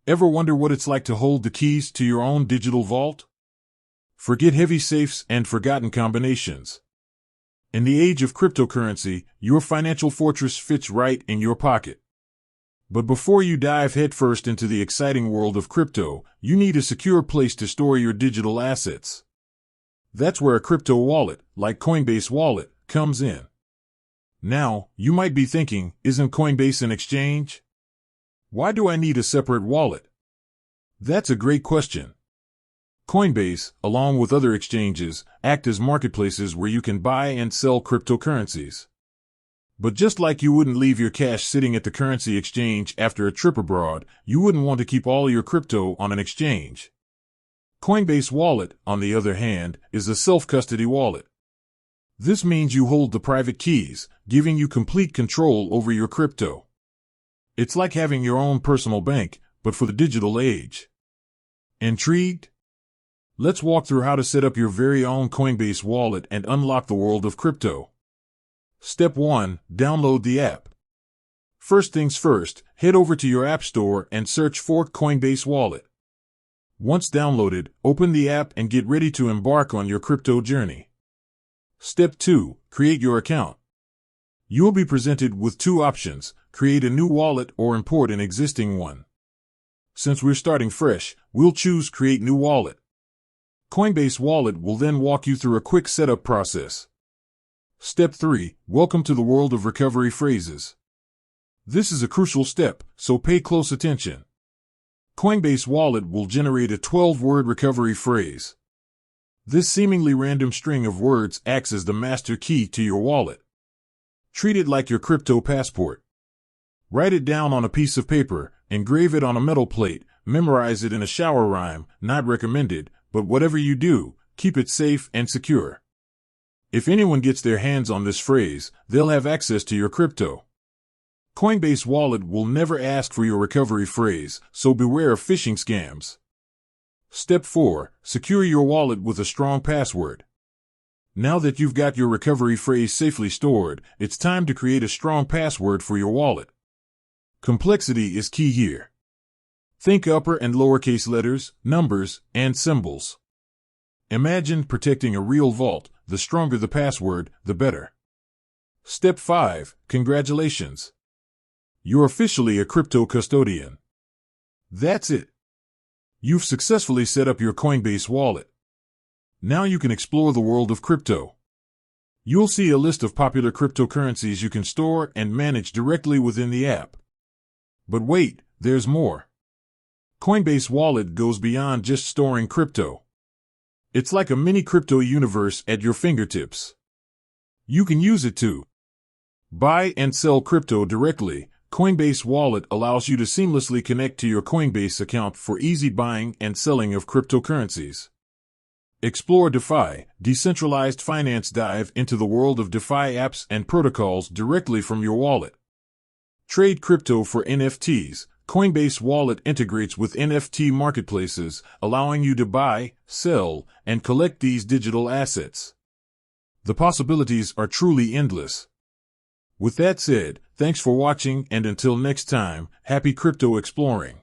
Ever wonder what it's like to hold the keys to your own digital vault? Forget heavy safes and forgotten combinations. In the age of cryptocurrency, your financial fortress fits right in your pocket. But before you dive headfirst into the exciting world of crypto, you need a secure place to store your digital assets. That's where a crypto wallet, like Coinbase Wallet, comes in. Now, you might be thinking, isn't Coinbase an exchange? Why do I need a separate wallet? That's a great question. Coinbase, along with other exchanges, act as marketplaces where you can buy and sell cryptocurrencies. But just like you wouldn't leave your cash sitting at the currency exchange after a trip abroad, you wouldn't want to keep all your crypto on an exchange. Coinbase Wallet, on the other hand, is a self-custody wallet. This means you hold the private keys, giving you complete control over your crypto. It's like having your own personal bank, but for the digital age. Intrigued? Let's walk through how to set up your very own Coinbase wallet and unlock the world of crypto. Step 1. Download the app. First things first, head over to your app store and search for Coinbase Wallet. Once downloaded, open the app and get ready to embark on your crypto journey. Step 2. Create your account. You'll be presented with two options: create a new wallet or import an existing one. Since we're starting fresh, we'll choose Create New Wallet. Coinbase Wallet will then walk you through a quick setup process. Step 3. Welcome to the world of recovery phrases. This is a crucial step, so pay close attention. Coinbase Wallet will generate a 12-word recovery phrase. This seemingly random string of words acts as the master key to your wallet. Treat it like your crypto passport. Write it down on a piece of paper, engrave it on a metal plate, memorize it in a shower rhyme, not recommended, but whatever you do, keep it safe and secure. If anyone gets their hands on this phrase, they'll have access to your crypto. Coinbase Wallet will never ask for your recovery phrase, so beware of phishing scams. Step 4. Secure your wallet with a strong password. Now that you've got your recovery phrase safely stored, it's time to create a strong password for your wallet. Complexity is key here. Think upper and lowercase letters, numbers, and symbols. Imagine protecting a real vault. The stronger the password, the better. Step 5. Congratulations. You're officially a crypto custodian. That's it. You've successfully set up your Coinbase wallet. Now you can explore the world of crypto. You'll see a list of popular cryptocurrencies you can store and manage directly within the app. But wait, there's more. Coinbase Wallet goes beyond just storing crypto. It's like a mini crypto universe at your fingertips. You can use it to buy and sell crypto directly. Coinbase Wallet allows you to seamlessly connect to your Coinbase account for easy buying and selling of cryptocurrencies. Explore DeFi, decentralized finance. Dive into the world of DeFi apps and protocols directly from your wallet. Trade crypto for NFTs. Coinbase Wallet integrates with NFT marketplaces, allowing you to buy, sell, and collect these digital assets. The possibilities are truly endless. With that said, thanks for watching, and until next time, happy crypto exploring.